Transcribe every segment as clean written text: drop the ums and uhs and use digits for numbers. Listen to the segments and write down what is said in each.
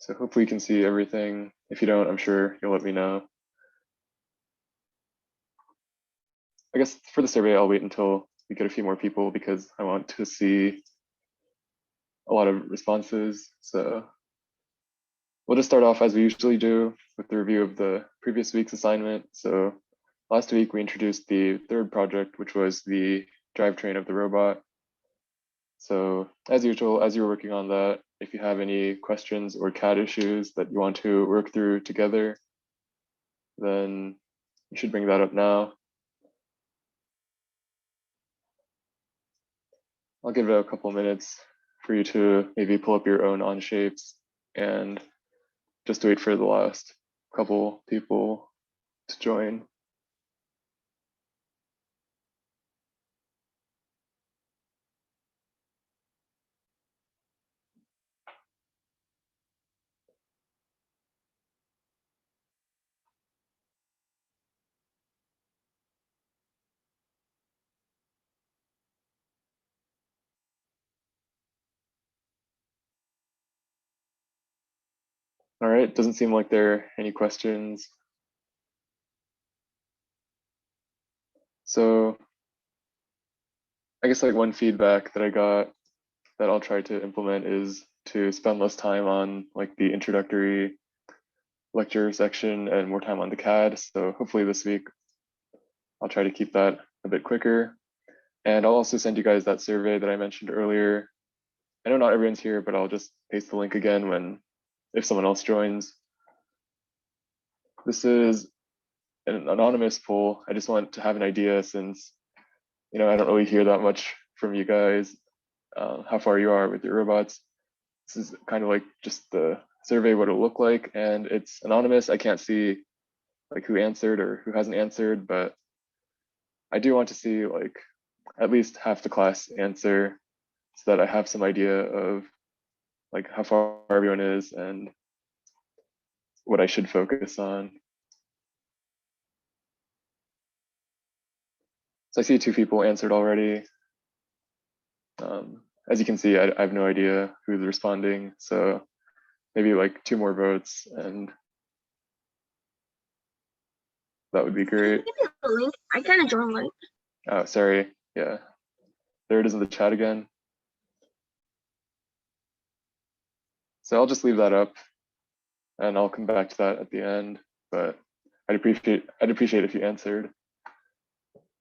So hopefully you can see everything. If you don't, I'm sure you'll let me know. I guess for the survey, I'll wait until we get a few more people because I want to see a lot of responses. So we'll just start off as we usually do with the review of the previous week's assignment. So last week we introduced the third project, which was the drivetrain of the robot. So as usual, as you're working on that, if you have any questions or CAD issues that you want to work through together, then you should bring that up now. I'll give it a couple minutes for you to maybe pull up your own on shapes and just wait for the last couple people to join. All right, doesn't seem like there are any questions. So I guess like one feedback that I got that I'll try to implement is to spend less time on like the introductory lecture section and more time on the CAD. So hopefully this week I'll try to keep that a bit quicker. And I'll also send you guys that survey that I mentioned earlier. I know not everyone's here, but I'll just paste the link again if someone else joins. This is an anonymous poll. I just want to have an idea since, I don't really hear that much from you guys, how far you are with your robots. This is kind of like just the survey, what it'll look like, and it's anonymous. I can't see like who answered or who hasn't answered, but I do want to see like at least half the class answer so that I have some idea of like how far everyone is and what I should focus on. So I see 2 people answered already. As you can see, I have no idea who's responding. So maybe like 2 more votes and that would be great. Give me the link. I kind of joined late. Oh, sorry. Yeah, there it is in the chat again. So I'll just leave that up and I'll come back to that at the end, but I'd appreciate if you answered.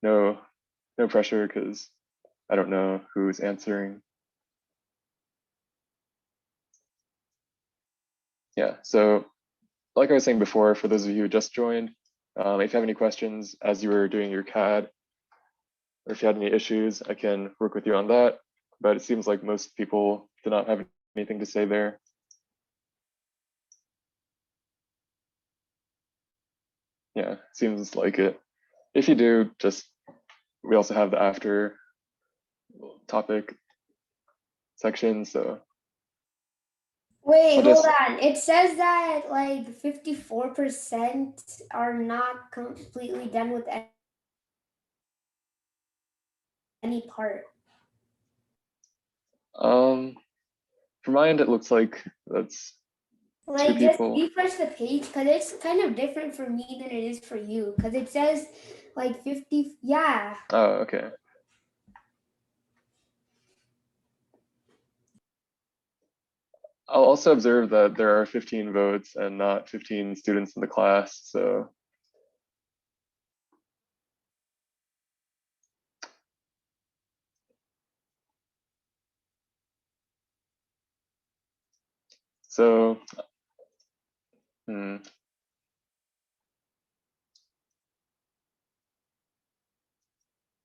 No pressure because I don't know who's answering. Yeah, so like I was saying before, for those of you who just joined, if you have any questions as you were doing your CAD, or if you had any issues, I can work with you on that. But it seems like most people did not have anything to say there. Yeah, seems like it. If you do, we also have the after topic section, so. Wait, hold on. It says that like 54% are not completely done with any part. From my end, it looks like that's like 2 people. Just refresh the page because it's kind of different for me than it is for you because it says like 50. Yeah. Oh, okay. I'll also observe that there are 15 votes and not 15 students in the class, so. So, I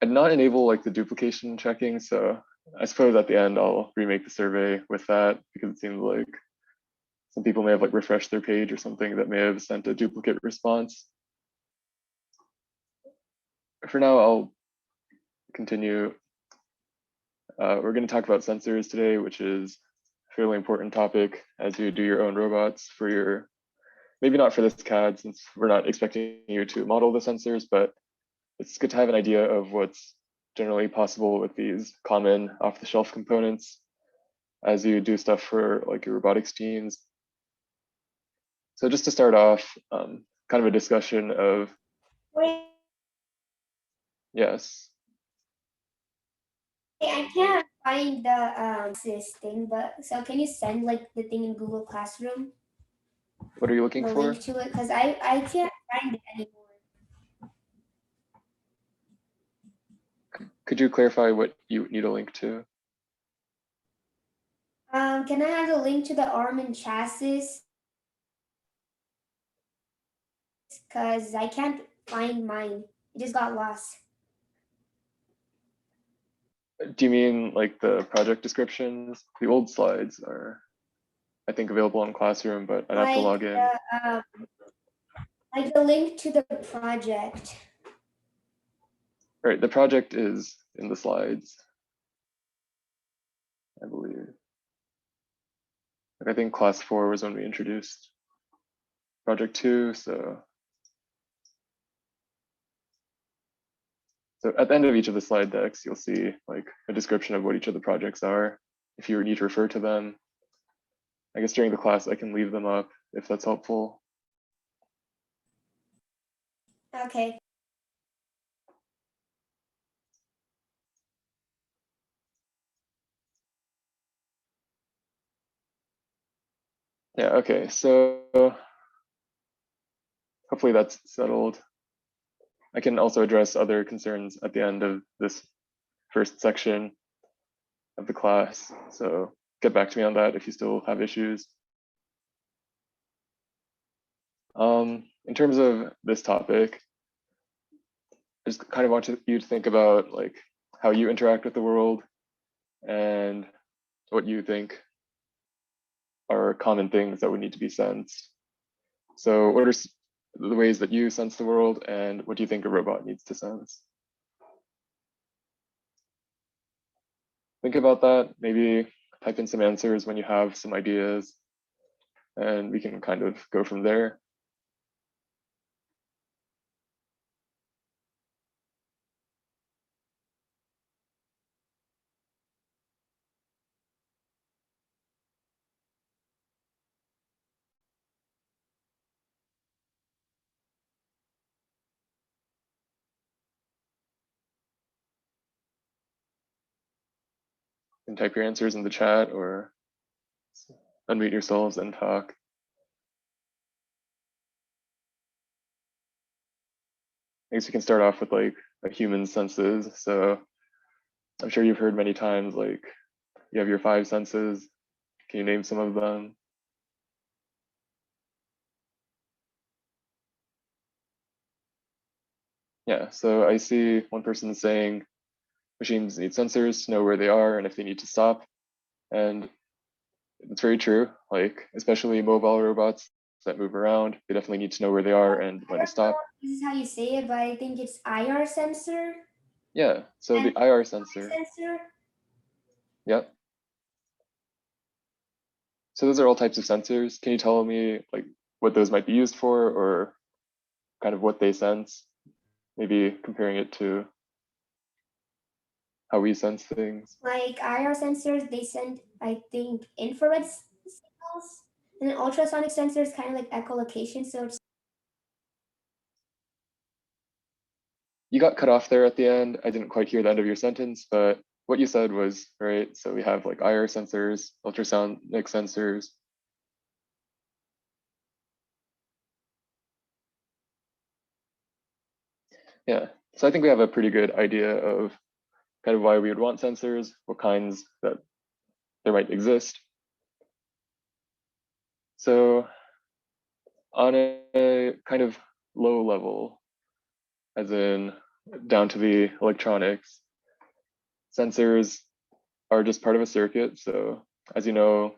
did not enable like the duplication checking, so I suppose at the end I'll remake the survey with that because it seems like some people may have like refreshed their page or something that may have sent a duplicate response. For now, I'll continue. We're going to talk about sensors today, which is a fairly important topic as you do your own robots for your, maybe not for this CAD since we're not expecting you to model the sensors, but it's good to have an idea of what's generally possible with these common off-the-shelf components as you do stuff for like your robotics teams. So just to start off, kind of a discussion of, Wait, yes. I can't find the this thing, but so can you send like the thing in Google Classroom, What are you looking the for? link to it? Because I can't find it anymore. Could you clarify what you need a link to? Can I have the link to the arm and chassis? Because I can't find mine. It just got lost. Do you mean like the project descriptions? The old slides are, I think, available in Classroom, but I'd have to log in. Like the link to the project. Right, the project is in the slides, I believe. Like, I think class 4 was when we introduced project 2, so at the end of each of the slide decks, you'll see like a description of what each of the projects are. If you need to refer to them, I guess during the class I can leave them up if that's helpful. Okay. Yeah, okay, so hopefully that's settled. I can also address other concerns at the end of this first section of the class. So get back to me on that if you still have issues. In terms of this topic, I just kind of want you to think about like how you interact with the world and what you think are common things that would need to be sensed. So what are the ways that you sense the world, and what do you think a robot needs to sense? Think about that, maybe type in some answers when you have some ideas, and we can kind of go from there. And type your answers in the chat or unmute yourselves and talk. I guess we can start off with like a human senses. So I'm sure you've heard many times like you have your 5 senses. Can you name some of them? Yeah, so I see one person saying machines need sensors to know where they are and if they need to stop. And it's very true, like especially mobile robots that move around, they definitely need to know where they are and when to stop. This is how you say it, but I think it's IR sensor. Yeah, so And the IR sensor. Yep. So those are all types of sensors. Can you tell me like what those might be used for, or kind of what they sense? Maybe comparing it to how we sense things. Like IR sensors, they send, I think, infrared signals, and then ultrasonic sensors kind of like echolocation. So it's You got cut off there at the end. I didn't quite hear the end of your sentence, but what you said was right. So we have like IR sensors, ultrasonic sensors. Yeah, so I think we have a pretty good idea of kind of why we would want sensors, what kinds that there might exist. So on a kind of low level, as in down to the electronics, sensors are just part of a circuit. So as you know,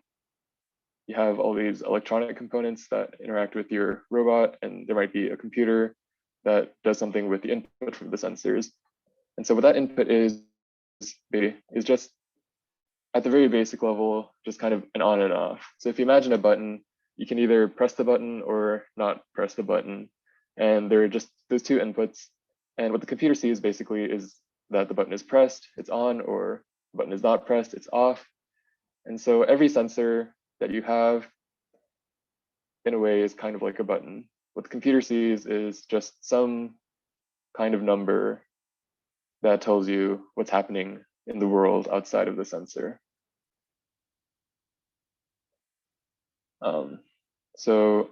you have all these electronic components that interact with your robot, and there might be a computer that does something with the input from the sensors. And so what that input is just at the very basic level, just kind of an on and off. So if you imagine a button, you can either press the button or not press the button. And there are just those 2 inputs. And what the computer sees basically is that the button is pressed, it's on, or the button is not pressed, it's off. And so every sensor that you have in a way is kind of like a button. What the computer sees is just some kind of number that tells you what's happening in the world outside of the sensor. So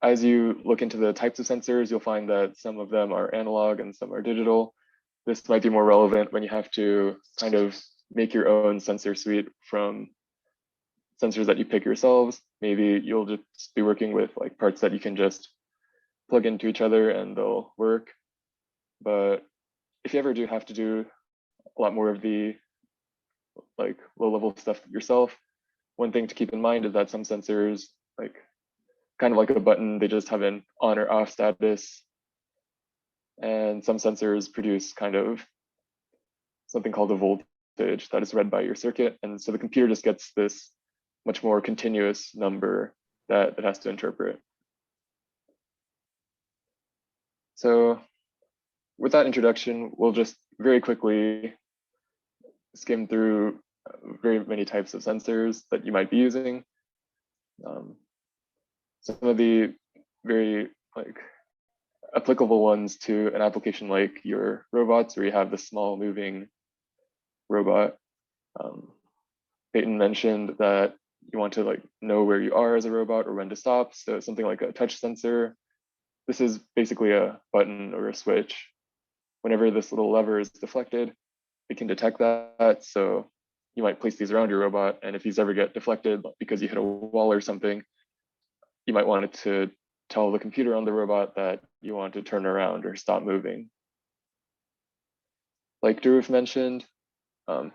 as you look into the types of sensors, you'll find that some of them are analog and some are digital. This might be more relevant when you have to kind of make your own sensor suite from sensors that you pick yourselves. Maybe you'll just be working with like parts that you can just plug into each other and they'll work. But if you ever do have to do a lot more of the like low level stuff yourself, one thing to keep in mind is that some sensors, like kind of like a button, they just have an on or off status. And some sensors produce kind of something called a voltage that is read by your circuit. And so the computer just gets this much more continuous number that it has to interpret. So with that introduction, we'll just very quickly skim through very many types of sensors that you might be using. Some of the very like applicable ones to an application like your robots, where you have the small moving robot. Peyton mentioned that you want to like know where you are as a robot or when to stop. So something like a touch sensor. This is basically a button or a switch. Whenever this little lever is deflected, it can detect that. So you might place these around your robot, and if these ever get deflected because you hit a wall or something, you might want it to tell the computer on the robot that you want to turn around or stop moving. Like Dhruv mentioned,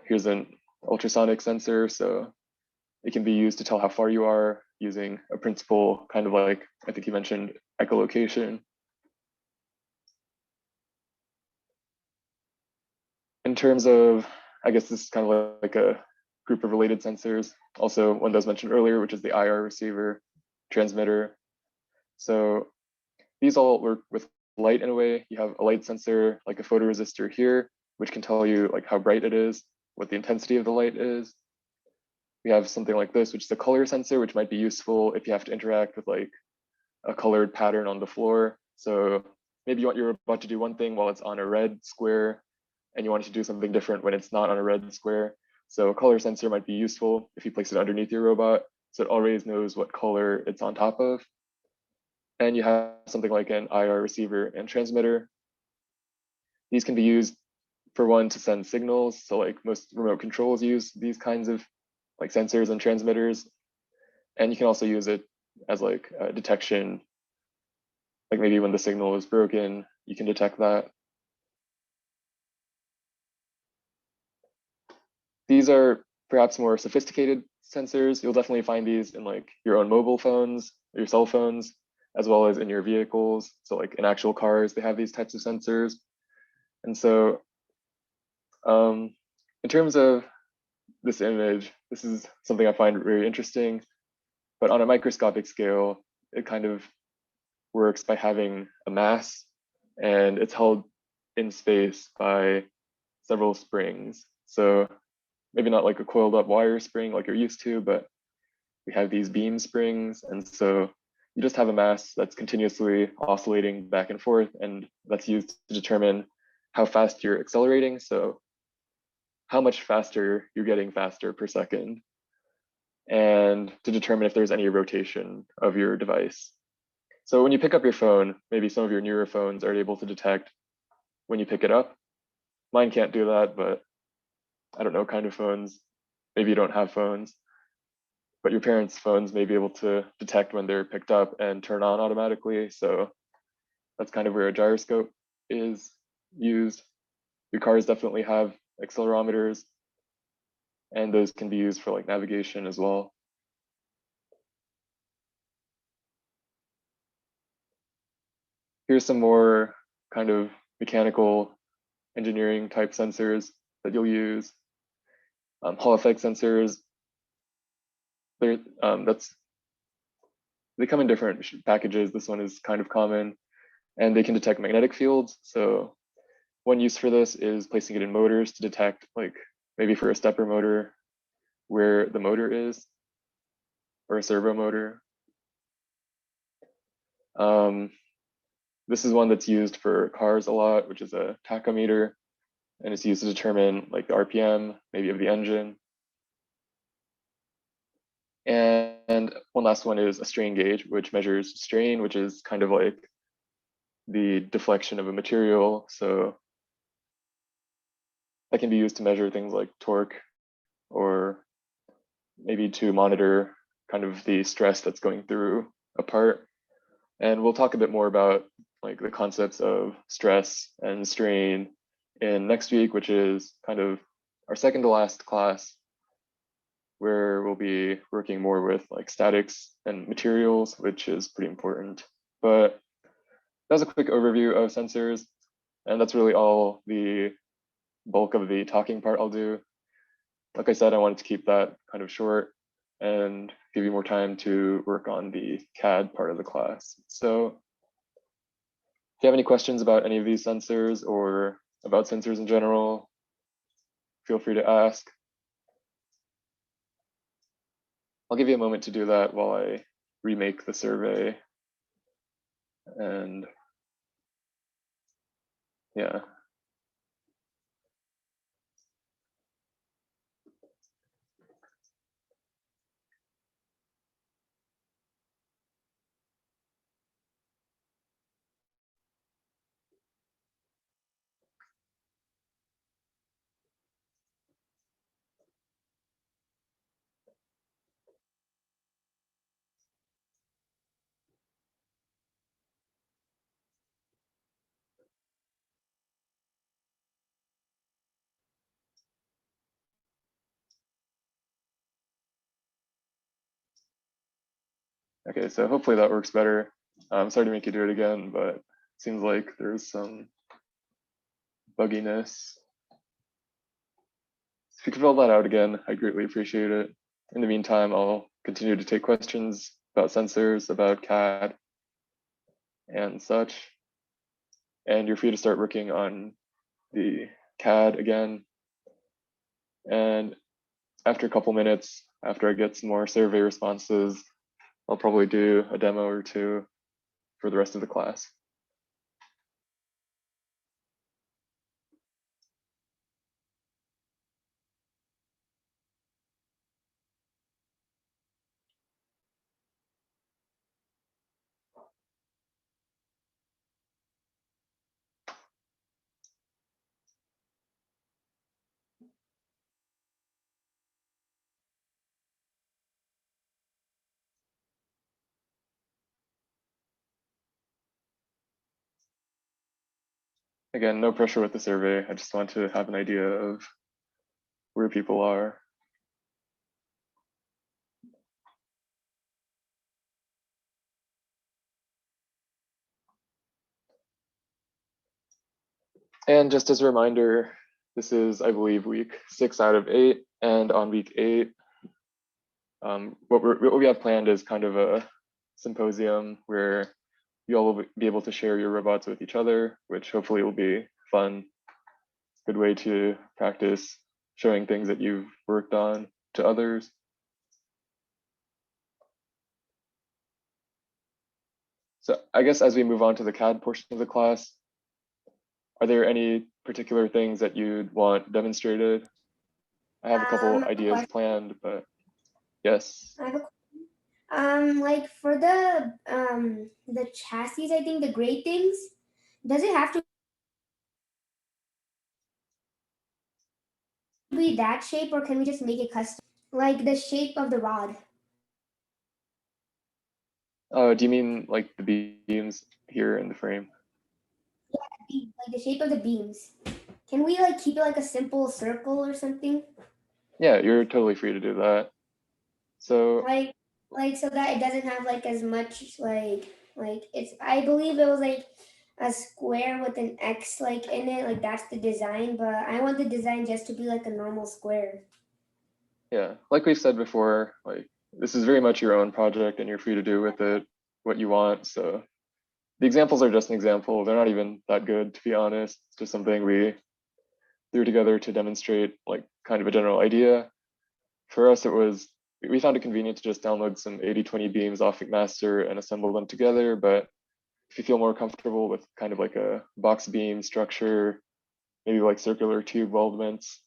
here's an ultrasonic sensor. So it can be used to tell how far you are using a principle kind of like, I think you mentioned, echolocation. In terms of, I guess this is kind of like a group of related sensors. Also, one that was mentioned earlier, which is the IR receiver, transmitter. So these all work with light in a way. You have a light sensor, like a photoresistor here, which can tell you like how bright it is, what the intensity of the light is. We have something like this, which is a color sensor, which might be useful if you have to interact with like a colored pattern on the floor. So maybe you want your robot to do one thing while it's on a red square, and you want it to do something different when it's not on a red square. So a color sensor might be useful if you place it underneath your robot, so it always knows what color it's on top of. And you have something like an IR receiver and transmitter. These can be used for one to send signals. So like most remote controls use these kinds of like sensors and transmitters. And you can also use it as like a detection. Like maybe when the signal is broken, you can detect that. These are perhaps more sophisticated sensors. You'll definitely find these in like your own mobile phones, your cell phones, as well as in your vehicles. So like in actual cars, they have these types of sensors. And so in terms of this image, this is something I find very interesting, but on a microscopic scale, it kind of works by having a mass, and it's held in space by several springs. So maybe not like a coiled up wire spring like you're used to, but we have these beam springs. And so you just have a mass that's continuously oscillating back and forth, and that's used to determine how fast you're accelerating. So how much faster you're getting faster per second, and to determine if there's any rotation of your device. So when you pick up your phone, maybe some of your newer phones are able to detect when you pick it up. Mine can't do that, but I don't know kind of phones. Maybe you don't have phones, but your parents' phones may be able to detect when they're picked up and turn on automatically. So that's kind of where a gyroscope is used. Your cars definitely have accelerometers, and those can be used for like navigation as well. Here's some more kind of mechanical engineering type sensors that you'll use. Hall effect sensors, they come in different packages. This one is kind of common, and they can detect magnetic fields. So one use for this is placing it in motors to detect, like maybe for a stepper motor, where the motor is, or a servo motor. This is one that's used for cars a lot, which is a tachometer, and it's used to determine like the RPM, maybe of the engine. And one last one is a strain gauge, which measures strain, which is kind of like the deflection of a material. So that can be used to measure things like torque, or maybe to monitor kind of the stress that's going through a part. And we'll talk a bit more about like the concepts of stress and strain in next week, which is kind of our second to last class, where we'll be working more with like statics and materials, which is pretty important. But that was a quick overview of sensors, and that's really all the bulk of the talking part I'll do. Like I said, I wanted to keep that kind of short and give you more time to work on the CAD part of the class. So if you have any questions about any of these sensors or about sensors in general, feel free to ask. I'll give you a moment to do that while I remake the survey. And yeah. Okay, so hopefully that works better. I'm sorry to make you do it again, but it seems like there's some bugginess. If you could fill that out again, I greatly appreciate it. In the meantime, I'll continue to take questions about sensors, about CAD and such. And you're free to start working on the CAD again. And after a couple minutes, after I get some more survey responses, I'll probably do a demo or two for the rest of the class. Again, no pressure with the survey. I just want to have an idea of where people are. And just as a reminder, this is, I believe, week 6 out of 8. And on week 8, what we have planned is kind of a symposium where you all will be able to share your robots with each other, which hopefully will be fun. Good way to practice showing things that you've worked on to others. So I guess as we move on to the CAD portion of the class, are there any particular things that you'd want demonstrated? I have a couple ideas planned, but yes. I have like for the chassis, I think the great things, does it have to be that shape, or can we just make it custom? Like the shape of the rod. Do you mean like the beams here in the frame? Like the shape of the beams. Can we like keep it like a simple circle or something? Yeah, you're totally free to do that. So like so that it doesn't have like as much like it's, I believe it was like a square with an X like in it, like that's the design, but I want the design just to be like a normal square. yeah, like we've said before, like this is very much your own project and you're free to do with it what you want. So the examples are just an example. They're not even that good, to be honest. It's just something we threw together to demonstrate like kind of a general idea. For us, we found it convenient to just download some 80/20 beams off McMaster and assemble them together, but if you feel more comfortable with kind of like a box beam structure, maybe like circular tube weldments,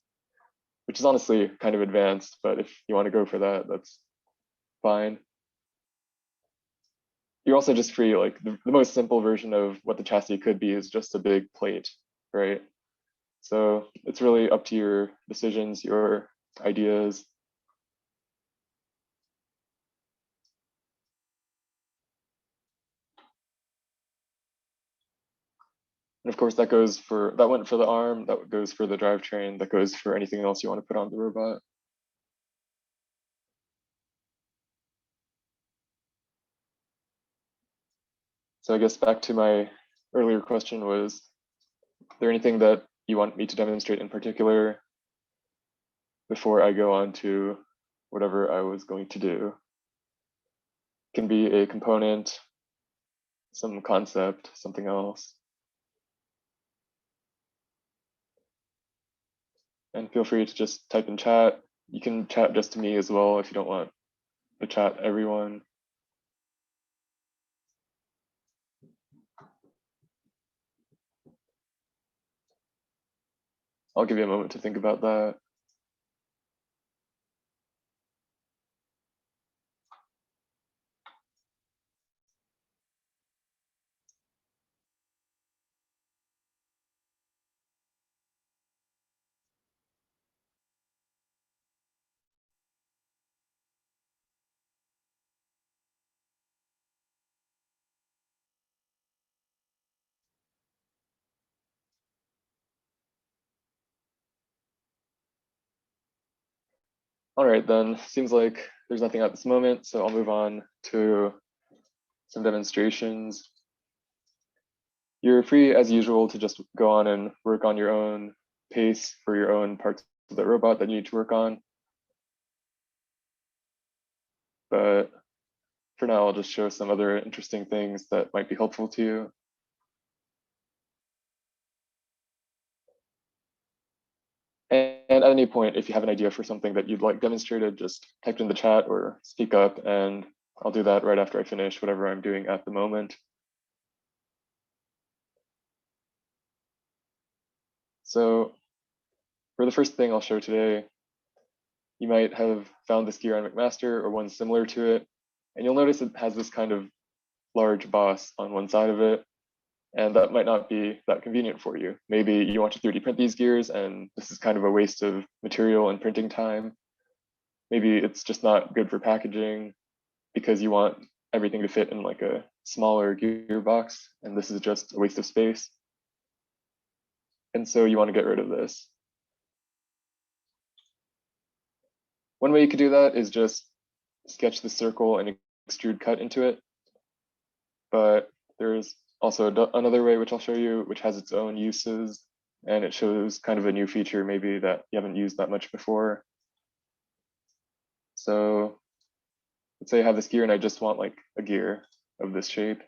which is honestly kind of advanced, but if you want to go for that, that's fine. You're also just free, like the most simple version of what the chassis could be is just a big plate, right? So it's really up to your decisions, your ideas. And of course that went for the arm, that goes for the drivetrain, that goes for anything else you want to put on the robot. So I guess back to my earlier question, was there anything that you want me to demonstrate in particular before I go on to whatever I was going to do? It can be a component, some concept, something else. And feel free to just type in chat. You can chat just to me as well if you don't want to chat everyone. I'll give you a moment to think about that. All right, then, seems like there's nothing at this moment, so I'll move on to some demonstrations. You're free, as usual, to just go on and work on your own pace for your own parts of the robot that you need to work on. But for now, I'll just show some other interesting things that might be helpful to you. And at any point, if you have an idea for something that you'd like demonstrated, just type it in the chat or speak up, and I'll do that right after I finish whatever I'm doing at the moment. So for the first thing I'll show today, you might have found this gear on McMaster or one similar to it, and you'll notice it has this kind of large boss on one side of it, and that might not be that convenient for you. Maybe you want to 3D print these gears, and this is kind of a waste of material and printing time. Maybe it's just not good for packaging because you want everything to fit in like a smaller gearbox, and this is just a waste of space. And so you want to get rid of this. One way you could do that is just sketch the circle and extrude cut into it. But there's also another way, which I'll show you, which has its own uses, and it shows kind of a new feature maybe that you haven't used that much before. So let's say I have this gear and I just want like a gear of this shape.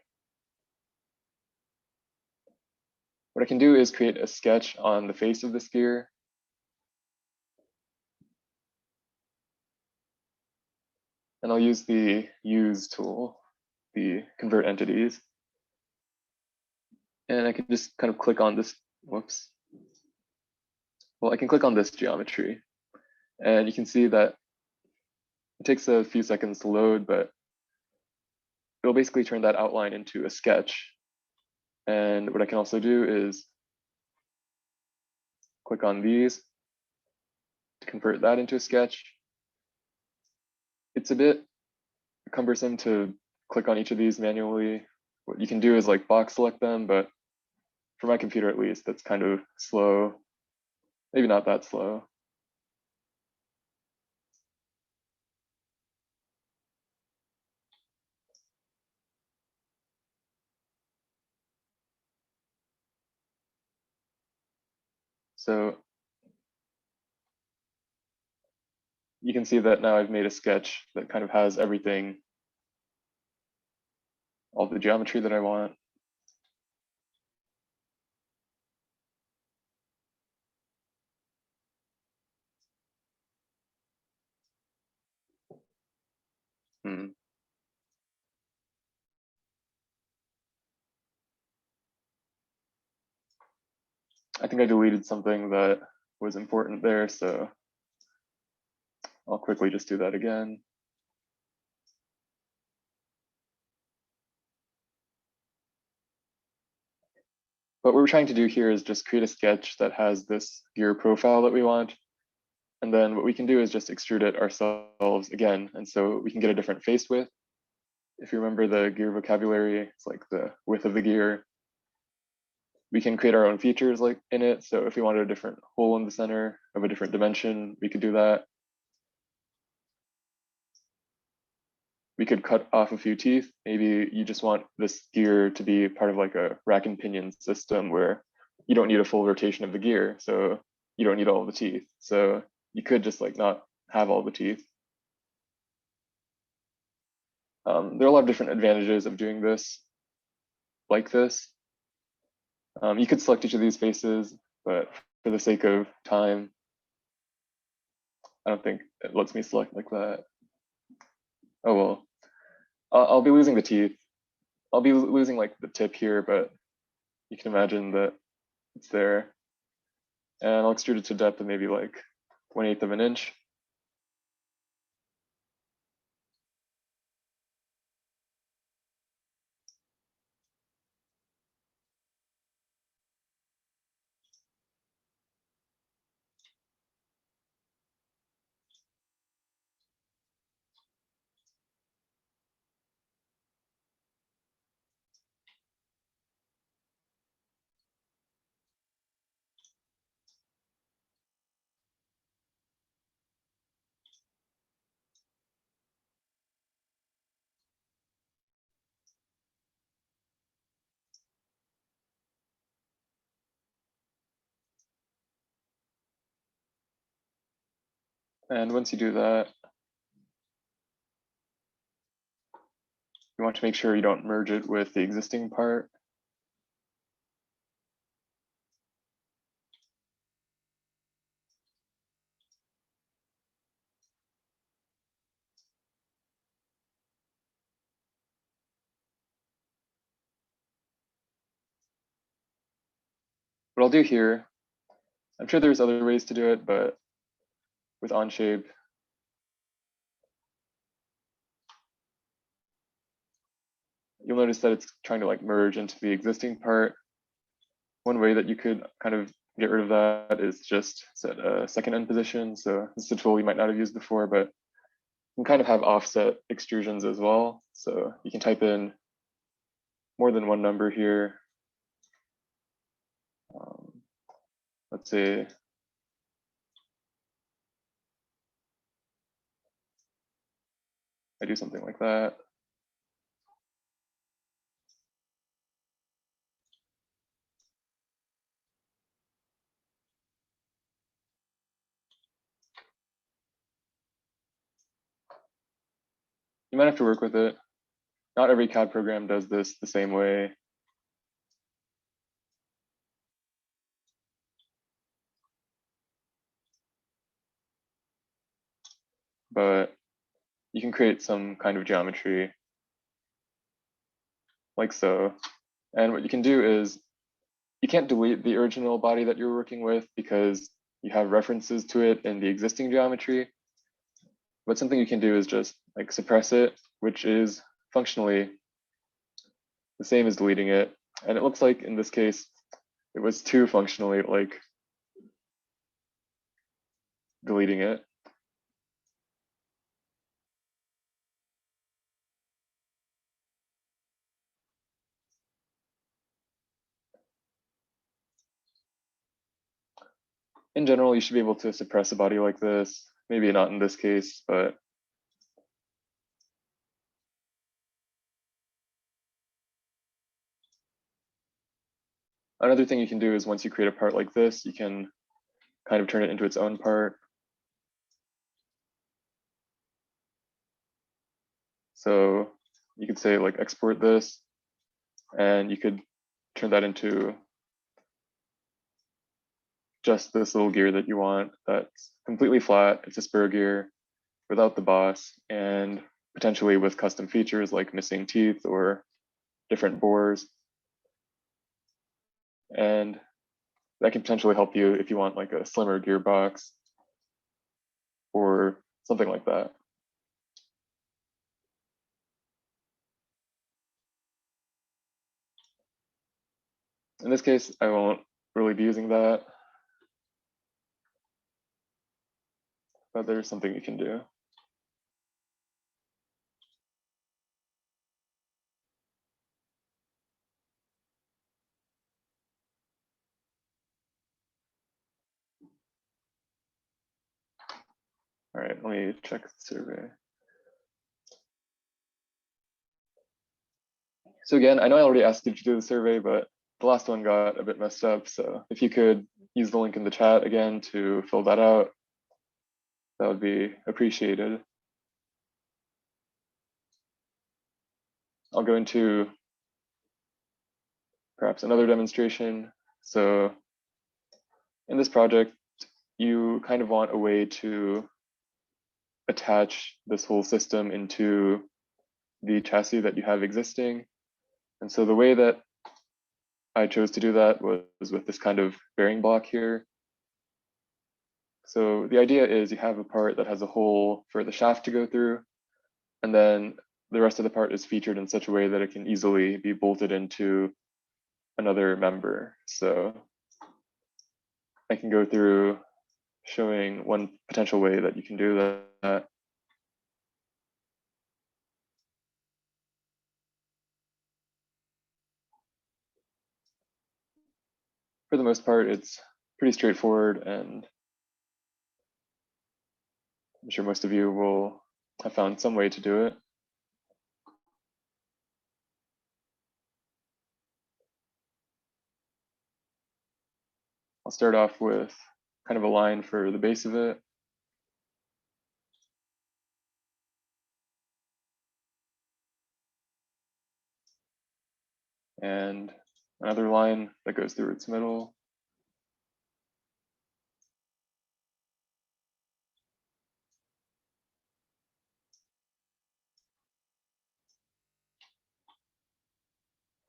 What I can do is create a sketch on the face of this gear. And I'll use the use tool, the convert entities. And I can just kind of click on this, whoops. Well, I can click on this geometry, and you can see that it takes a few seconds to load, but it'll basically turn that outline into a sketch. And what I can also do is click on these to convert that into a sketch. It's a bit cumbersome to click on each of these manually. What you can do is like box select them, but for my computer at least, that's kind of slow. Maybe not that slow. So you can see that now I've made a sketch that kind of has everything, all the geometry that I want. Hmm. I think I deleted something that was important there, so I'll quickly just do that again. What we're trying to do here is just create a sketch that has this gear profile that we want. And then what we can do is just extrude it ourselves again. And so we can get a different face width. If you remember the gear vocabulary, it's like the width of the gear. We can create our own features like in it. So if we wanted a different hole in the center of a different dimension, we could do that. We could cut off a few teeth. Maybe you just want this gear to be part of like a rack and pinion system where you don't need a full rotation of the gear. So you don't need all the teeth. So you could just like not have all the teeth. There are a lot of different advantages of doing this like this. You could select each of these faces, but for the sake of time, I don't think it lets me select like that. Oh well, I'll be losing the teeth. I'll be losing like the tip here, but you can imagine that it's there. And I'll extrude it to depth of maybe like 1/8 of an inch. And once you do that, you want to make sure you don't merge it with the existing part. What I'll do here, I'm sure there's other ways to do it, but with Onshape, you'll notice that it's trying to like merge into the existing part. One way that you could kind of get rid of that is just set a second end position. So this is a tool you might not have used before, but you can kind of have offset extrusions as well. So you can type in more than one number here. Let's say I do something like that. You might have to work with it. Not every CAD program does this the same way. But you can create some kind of geometry like so. And what you can do is you can't delete the original body that you're working with because you have references to it in the existing geometry. But something you can do is just like suppress it, which is functionally the same as deleting it. And it looks like in this case, it was too functionally like deleting it. In general, you should be able to suppress a body like this. Maybe not in this case, but another thing you can do is once you create a part like this, you can kind of turn it into its own part. So you could say like export this, and you could turn that into just this little gear that you want that's completely flat. It's a spur gear without the boss and potentially with custom features like missing teeth or different bores. And that can potentially help you if you want like a slimmer gearbox or something like that. In this case, I won't really be using that, but there's something you can do. All right, let me check the survey. So again, I know I already asked you to do the survey, but the last one got a bit messed up. So if you could use the link in the chat again to fill that out, that would be appreciated. I'll go into perhaps another demonstration. So in this project, you kind of want a way to attach this whole system into the chassis that you have existing. And so the way that I chose to do that was with this kind of bearing block here. So the idea is you have a part that has a hole for the shaft to go through, and then the rest of the part is featured in such a way that it can easily be bolted into another member. So I can go through showing one potential way that you can do that. For the most part, it's pretty straightforward, and I'm sure most of you will have found some way to do it. I'll start off with kind of a line for the base of it. And another line that goes through its middle.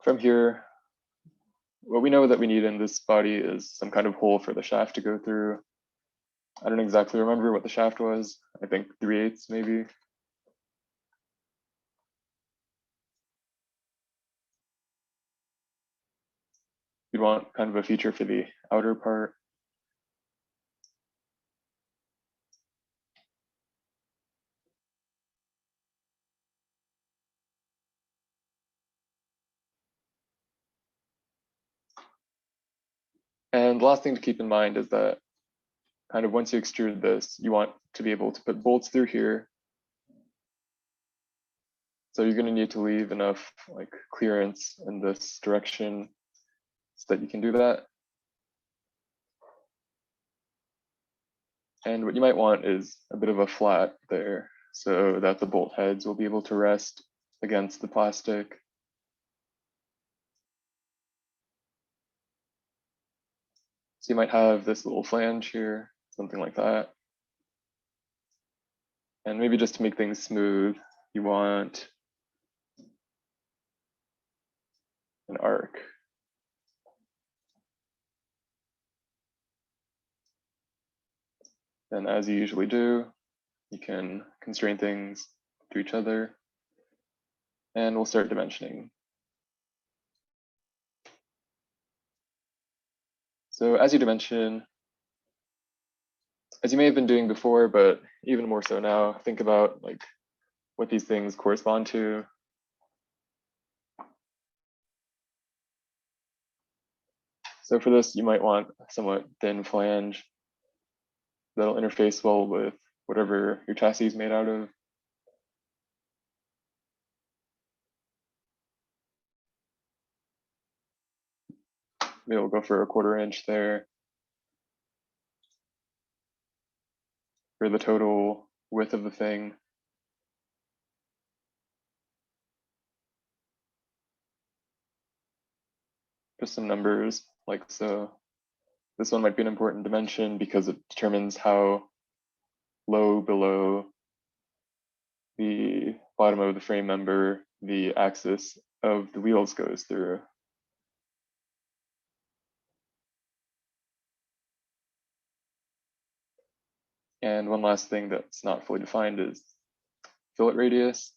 From here, what we know that we need in this body is some kind of hole for the shaft to go through. I don't exactly remember what the shaft was. I think 3/8 maybe. You'd want kind of a feature for the outer part. And the last thing to keep in mind is that kind of once you extrude this, you want to be able to put bolts through here. So you're going to need to leave enough like clearance in this direction so that you can do that. And what you might want is a bit of a flat there so that the bolt heads will be able to rest against the plastic. So you might have this little flange here, something like that. And maybe just to make things smooth, you want an arc. And as you usually do, you can constrain things to each other. And we'll start dimensioning. So as you dimension, as you may have been doing before, but even more so now, think about like what these things correspond to. So for this, you might want a somewhat thin flange that'll interface well with whatever your chassis is made out of. Maybe we'll go for a 1/4 inch there for the total width of the thing. Just some numbers like so. This one might be an important dimension because it determines how low below the bottom of the frame member the axis of the wheels goes through. And one last thing that's not fully defined is fillet radius.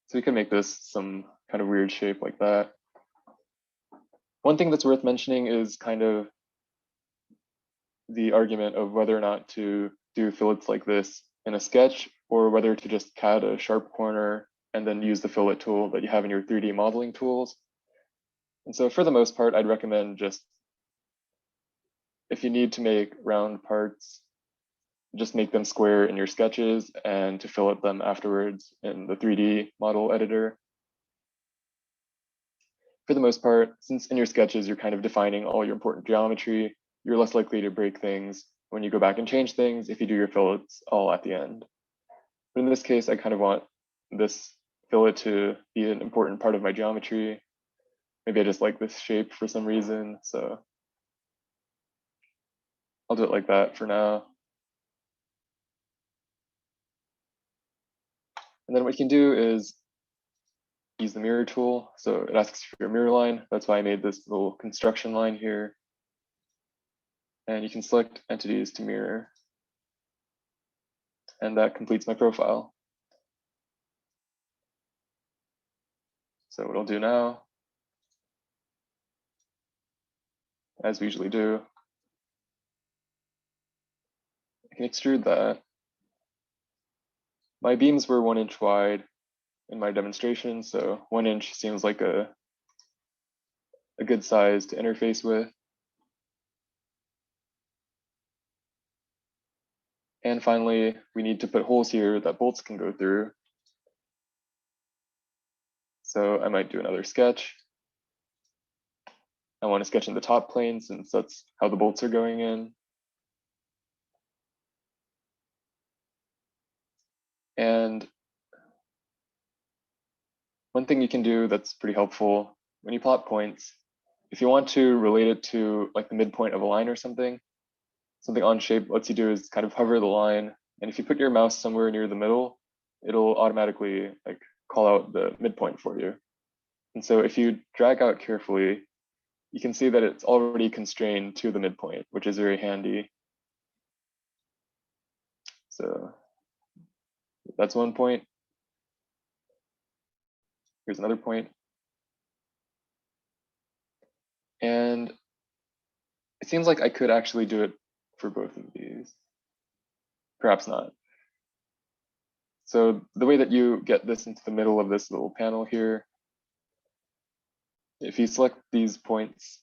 So we can make this some kind of weird shape like that. One thing that's worth mentioning is kind of the argument of whether or not to do fillets like this in a sketch or whether to just CAD a sharp corner and then use the fillet tool that you have in your 3D modeling tools. And so for the most part, I'd recommend just, if you need to make round parts, just make them square in your sketches and to fillet them afterwards in the 3D model editor. For the most part, since in your sketches, you're kind of defining all your important geometry, you're less likely to break things when you go back and change things if you do your fillets all at the end. But in this case, I kind of want this fillet to be an important part of my geometry. Maybe I just like this shape for some reason, so I'll do it like that for now. And then what you can do is use the mirror tool. So it asks for your mirror line. That's why I made this little construction line here. And you can select entities to mirror. And that completes my profile. So what I'll do now, as we usually do, I can extrude that. My beams were 1 inch wide in my demonstration, so 1 inch seems like a good size to interface with. And finally, we need to put holes here that bolts can go through. So I might do another sketch. I want to sketch in the top plane since that's how the bolts are going in. And one thing you can do that's pretty helpful when you plot points, if you want to relate it to like the midpoint of a line or something Onshape lets you do is kind of hover the line. And if you put your mouse somewhere near the middle, it'll automatically like call out the midpoint for you. And so if you drag out carefully, you can see that it's already constrained to the midpoint, which is very handy. So that's one point. Here's another point. And it seems like I could actually do it for both of these. Perhaps not. So the way that you get this into the middle of this little panel here, if you select these points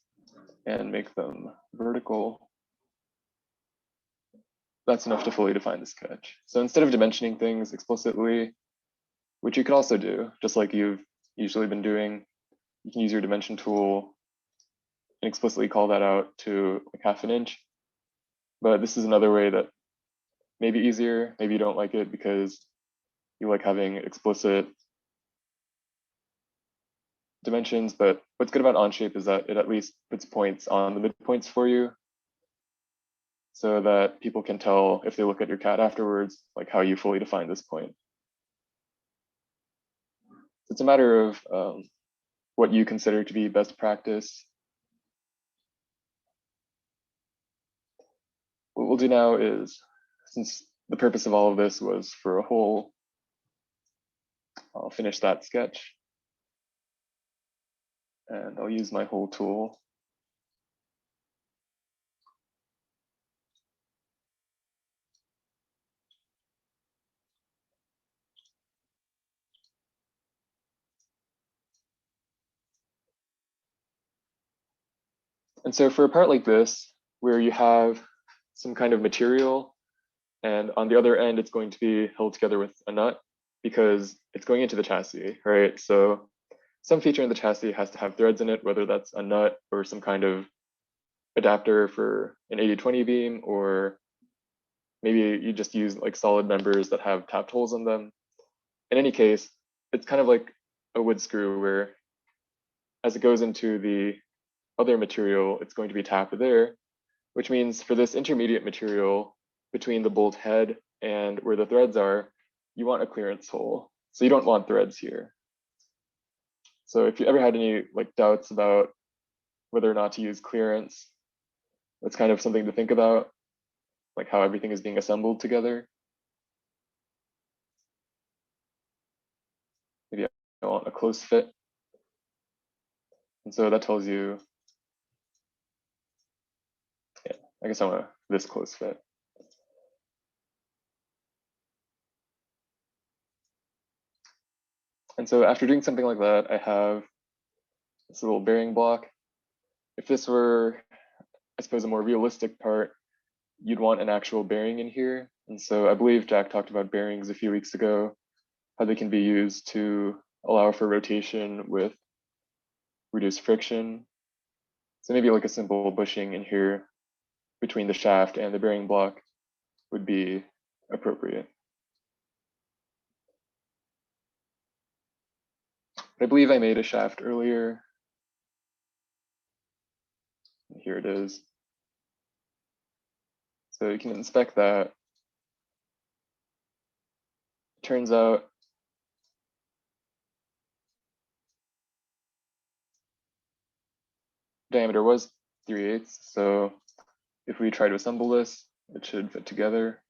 and make them vertical, that's enough to fully define the sketch. So instead of dimensioning things explicitly, which you could also do, just like you've usually been doing, you can use your dimension tool and explicitly call that out to like 1/2 inch. But this is another way that may be easier. Maybe you don't like it because you like having explicit dimensions, but what's good about Onshape is that it at least puts points on the midpoints for you so that people can tell if they look at your CAD afterwards, like how you fully define this point. It's a matter of what you consider to be best practice. What we'll do now is, since the purpose of all of this was for a hole, I'll finish that sketch. And I'll use my hole tool. And so for a part like this, where you have some kind of material, and on the other end, it's going to be held together with a nut because it's going into the chassis, right? So some feature in the chassis has to have threads in it, whether that's a nut or some kind of adapter for an 80/20 beam, or maybe you just use like solid members that have tapped holes in them. In any case, it's kind of like a wood screw where as it goes into the other material, it's going to be tapped there, which means for this intermediate material between the bolt head and where the threads are, you want a clearance hole. So you don't want threads here. So if you ever had any like doubts about whether or not to use clearance, that's kind of something to think about, like how everything is being assembled together. Maybe I want a close fit. And so that tells you, yeah, I guess I want this close fit. And so after doing something like that, I have this little bearing block. If this were, I suppose, a more realistic part, you'd want an actual bearing in here. And so I believe Jack talked about bearings a few weeks ago, how they can be used to allow for rotation with reduced friction. So maybe like a simple bushing in here between the shaft and the bearing block would be appropriate. I believe I made a shaft earlier. Here it is. So you can inspect that. Turns out diameter was 3/8. So if we try to assemble this, it should fit together.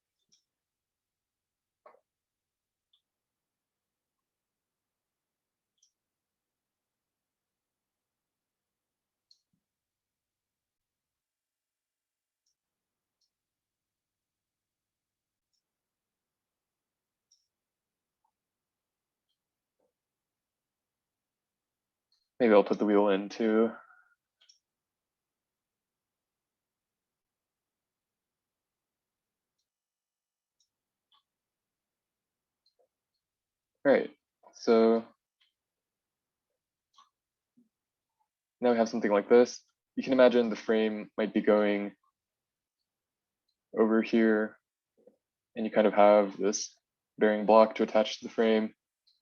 Maybe I'll put the wheel in too. Right, so now we have something like this. You can imagine the frame might be going over here, and you kind of have this bearing block to attach to the frame.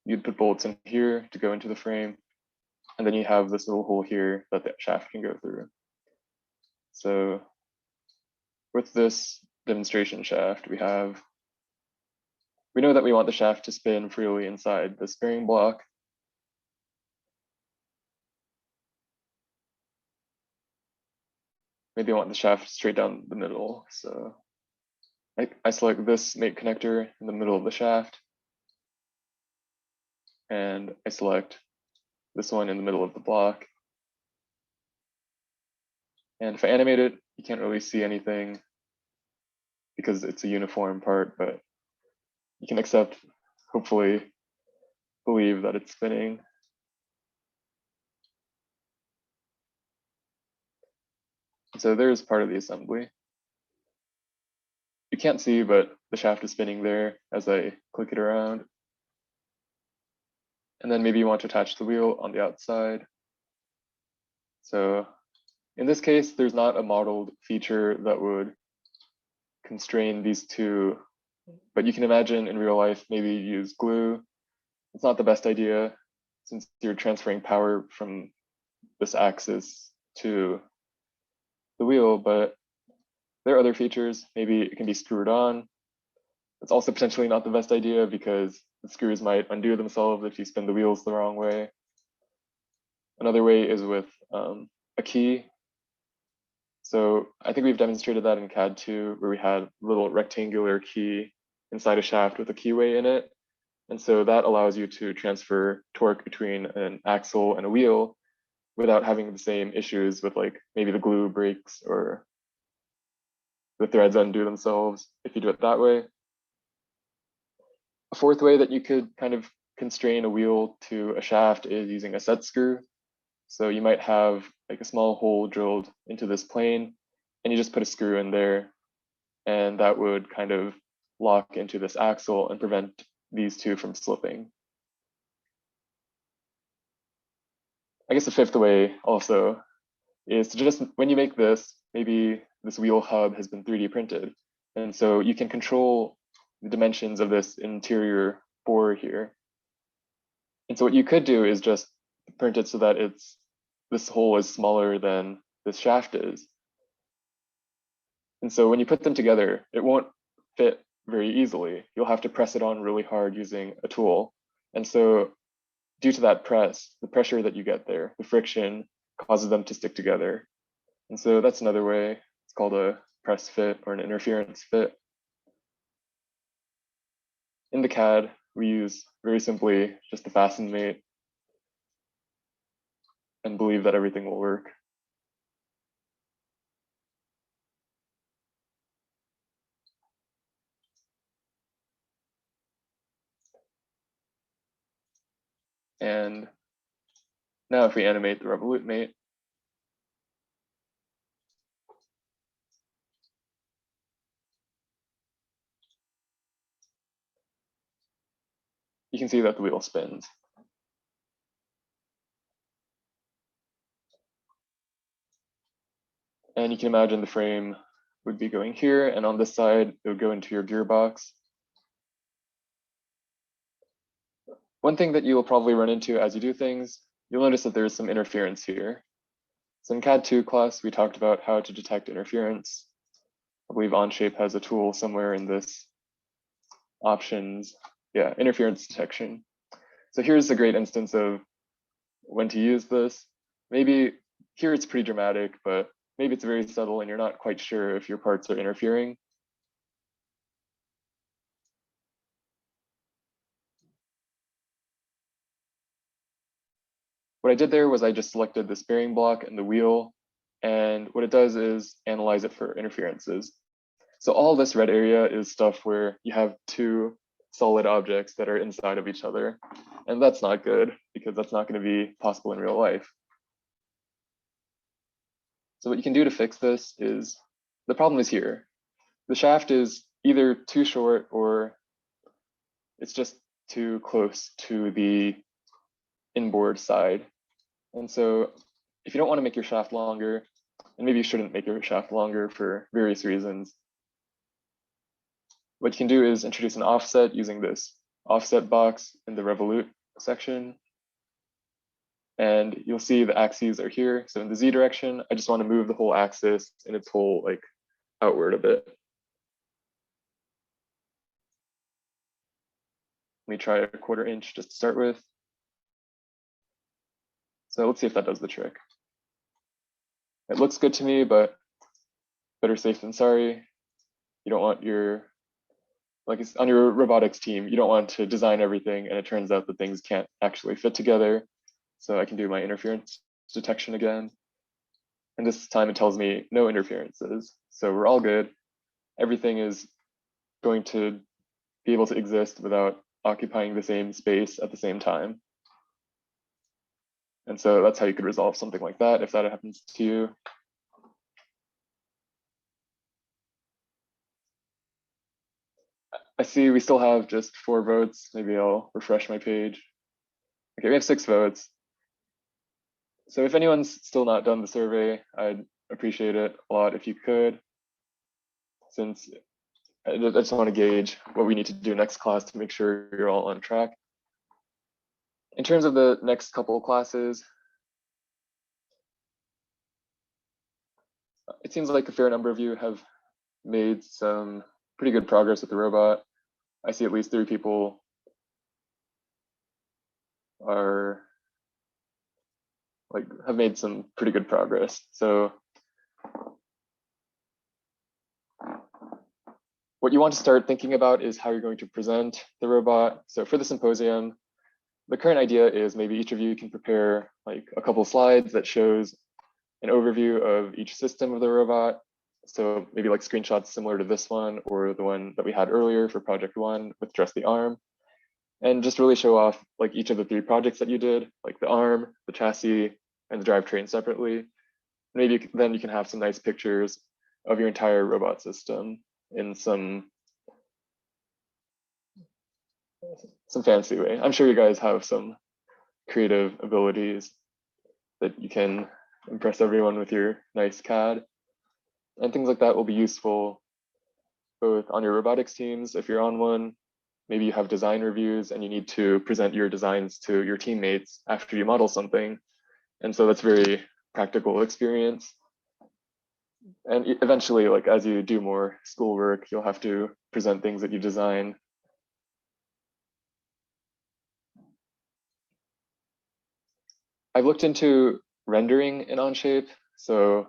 You'd put bolts in here to go into the frame, and then you have this little hole here that the shaft can go through. So with this demonstration shaft, we know that we want the shaft to spin freely inside this bearing block. Maybe I want the shaft straight down the middle. So I select this mate connector in the middle of the shaft, and I select this one in the middle of the block. And if I animate it, you can't really see anything because it's a uniform part, but you can hopefully believe that it's spinning. So there's part of the assembly. You can't see, but the shaft is spinning there as I click it around. And then maybe you want to attach the wheel on the outside. So in this case, there's not a modeled feature that would constrain these two, but you can imagine in real life, maybe use glue. It's not the best idea since you're transferring power from this axis to the wheel, but there are other features. Maybe it can be screwed on. It's also potentially not the best idea because the screws might undo themselves if you spin the wheels the wrong way. Another way is with a key. So I think we've demonstrated that in CAD too, where we had a little rectangular key inside a shaft with a keyway in it. And so that allows you to transfer torque between an axle and a wheel without having the same issues with like maybe the glue breaks or the threads undo themselves if you do it that way. A fourth way that you could kind of constrain a wheel to a shaft is using a set screw. So you might have like a small hole drilled into this plane and you just put a screw in there, and that would kind of lock into this axle and prevent these two from slipping. I guess the fifth way also is to just, when you make this, maybe this wheel hub has been 3D printed. And so you can control the dimensions of this interior bore here. And so what you could do is just print it so that this hole is smaller than this shaft is. And so when you put them together, it won't fit very easily. You'll have to press it on really hard using a tool. And so due to that press, the pressure that you get there, the friction causes them to stick together. And so that's another way. It's called a press fit or an interference fit. In the CAD, we use very simply just the fasten mate and believe that everything will work. And now if we animate the revolute mate, you can see that the wheel spins. And you can imagine the frame would be going here, and on this side, it would go into your gearbox. One thing that you will probably run into as you do things, you'll notice that there's some interference here. So in CAD 2 class, we talked about how to detect interference. I believe Onshape has a tool somewhere in this options. Yeah, interference detection. So here's a great instance of when to use this. Maybe here it's pretty dramatic, but maybe it's very subtle and you're not quite sure if your parts are interfering. What I did there was I just selected this bearing block and the wheel, and what it does is analyze it for interferences. So all this red area is stuff where you have two solid objects that are inside of each other, and that's not good because that's not going to be possible in real life. So what you can do to fix this is, the problem is here. The shaft is either too short or it's just too close to the inboard side. And so if you don't want to make your shaft longer, and maybe you shouldn't make your shaft longer for various reasons, what you can do is introduce an offset using this offset box in the revolute section. And you'll see the axes are here. So in the Z direction, I just want to move the whole axis in its whole like outward a bit. Let me try a 1/4 inch just to start with. So let's see if that does the trick. It looks good to me, but better safe than sorry. You don't want your, like it's on your robotics team, you don't want to design everything and it turns out that things can't actually fit together. So I can do my interference detection again. And this time it tells me no interferences. So we're all good. Everything is going to be able to exist without occupying the same space at the same time. And so that's how you could resolve something like that if that happens to you. I see we still have just 4 votes. Maybe I'll refresh my page. Okay, we have 6 votes. So if anyone's still not done the survey, I'd appreciate it a lot if you could, since I just want to gauge what we need to do next class to make sure you're all on track. In terms of the next couple of classes, it seems like a fair number of you have made some pretty good progress with the robot. I see at least 3 people are have made some pretty good progress. So what you want to start thinking about is how you're going to present the robot. So for the symposium, the current idea is maybe each of you can prepare like a couple of slides that shows an overview of each system of the robot. So maybe like screenshots similar to this one or the one that we had earlier for project 1 with just the arm. And just really show off like each of the 3 projects that you did, like the arm, the chassis, and the drivetrain separately. Maybe then you can have some nice pictures of your entire robot system in some fancy way. I'm sure you guys have some creative abilities that you can impress everyone with your nice CAD. And things like that will be useful both on your robotics teams, if you're on one. Maybe you have design reviews and you need to present your designs to your teammates after you model something. And so that's very practical experience. And eventually, like as you do more schoolwork, you'll have to present things that you design. I've looked into rendering in Onshape. So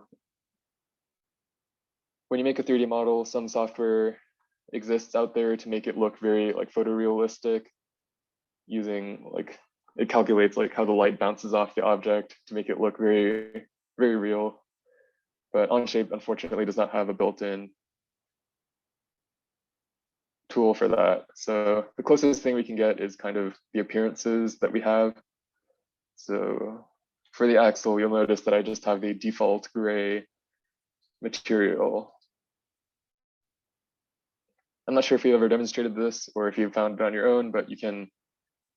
when you make a 3D model, some software exists out there to make it look very like photorealistic, using like it calculates like how the light bounces off the object to make it look very, very real. But Onshape unfortunately does not have a built-in tool for that. So the closest thing we can get is kind of the appearances that we have. So for the axle, you'll notice that I just have the default gray material. I'm not sure if you've ever demonstrated this or if you've found it on your own, but you can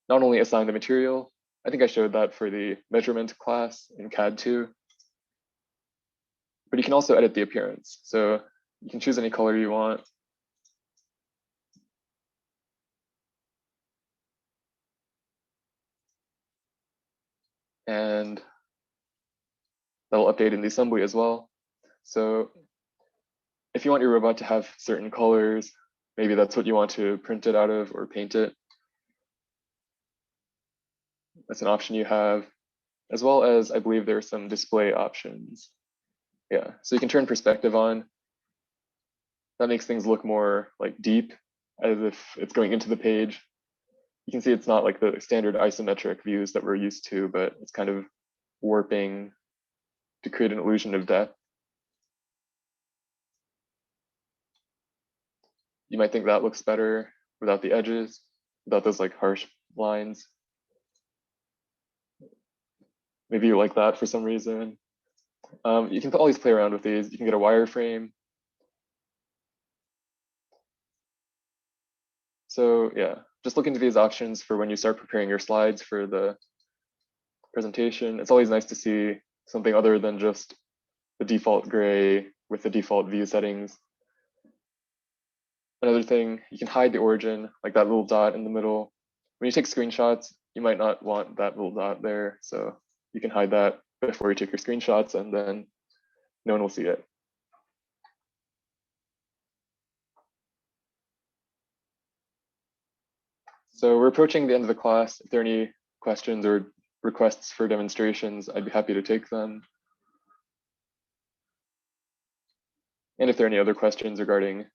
not only assign the material, I think I showed that for the measurement class in CAD too, but you can also edit the appearance. So you can choose any color you want. And that'll update in the assembly as well. So if you want your robot to have certain colors, maybe that's what you want to print it out of or paint it. That's an option you have, as well as I believe there are some display options. Yeah, so you can turn perspective on. That makes things look more like deep, as if it's going into the page. You can see it's not like the standard isometric views that we're used to, but it's kind of warping to create an illusion of depth. You might think that looks better without the edges, without those like harsh lines. Maybe you like that for some reason. You can always play around with these. You can get a wireframe. So yeah, just look into these options for when you start preparing your slides for the presentation. It's always nice to see something other than just the default gray with the default view settings. Another thing, you can hide the origin, like that little dot in the middle. When you take screenshots, you might not want that little dot there. So you can hide that before you take your screenshots, and then no one will see it. So we're approaching the end of the class. If there are any questions or requests for demonstrations, I'd be happy to take them. And if there are any other questions regarding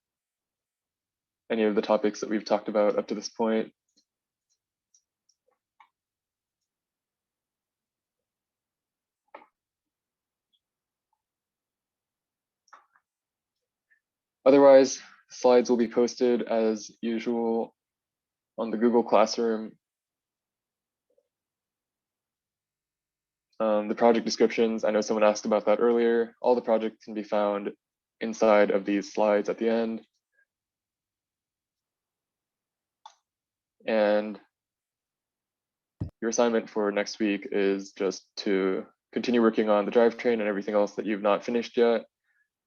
any of the topics that we've talked about up to this point. Otherwise, slides will be posted as usual on the Google Classroom. The project descriptions, I know someone asked about that earlier. All the projects can be found inside of these slides at the end. And your assignment for next week is just to continue working on the drivetrain and everything else that you've not finished yet.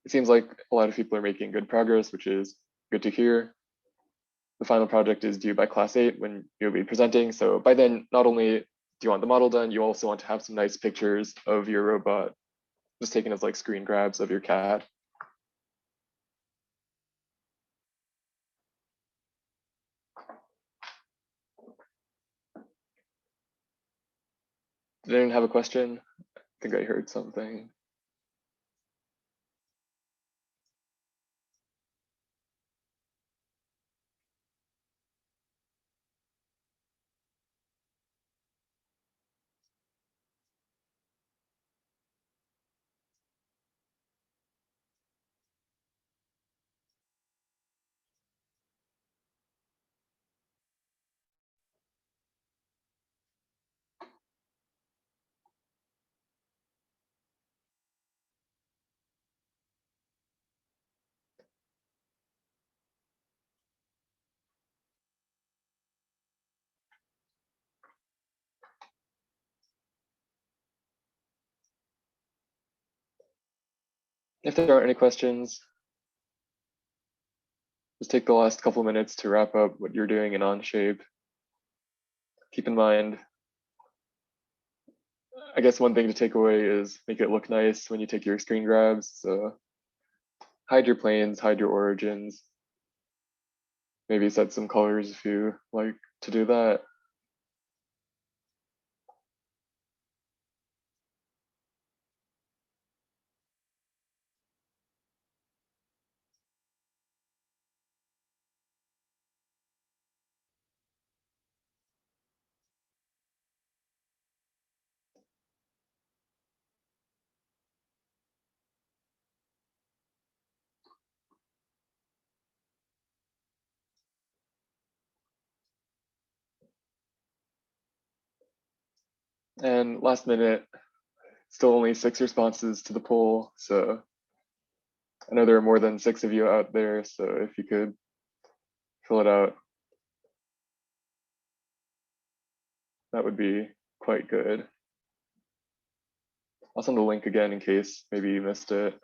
It seems like a lot of people are making good progress, which is good to hear. The final project is due by class 8 when you'll be presenting. So by then, not only do you want the model done, you also want to have some nice pictures of your robot, just taken as like screen grabs of your CAD. Did anyone have a question? I think I heard something. If there aren't any questions, just take the last couple minutes to wrap up what you're doing in Onshape. Keep in mind, I guess one thing to take away is make it look nice when you take your screen grabs. So hide your planes, hide your origins. Maybe set some colors if you like to do that. And last minute, still only 6 responses to the poll. So I know there are more than 6 of you out there. So if you could fill it out, that would be quite good. I'll send the link again in case maybe you missed it.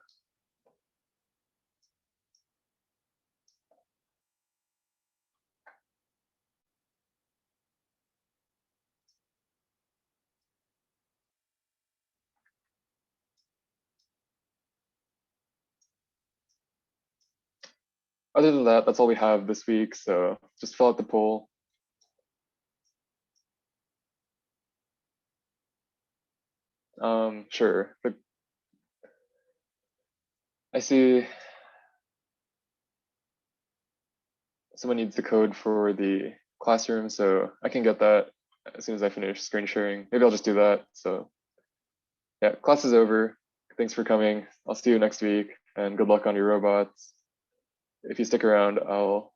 Other than that, that's all we have this week. So just fill out the poll. Sure. But I see someone needs the code for the classroom, so I can get that as soon as I finish screen sharing. Maybe I'll just do that. So yeah, class is over. Thanks for coming. I'll see you next week, and good luck on your robots. If you stick around, I'll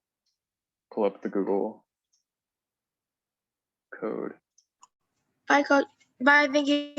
pull up the Google code. Bye, Coach. Bye. Thank you.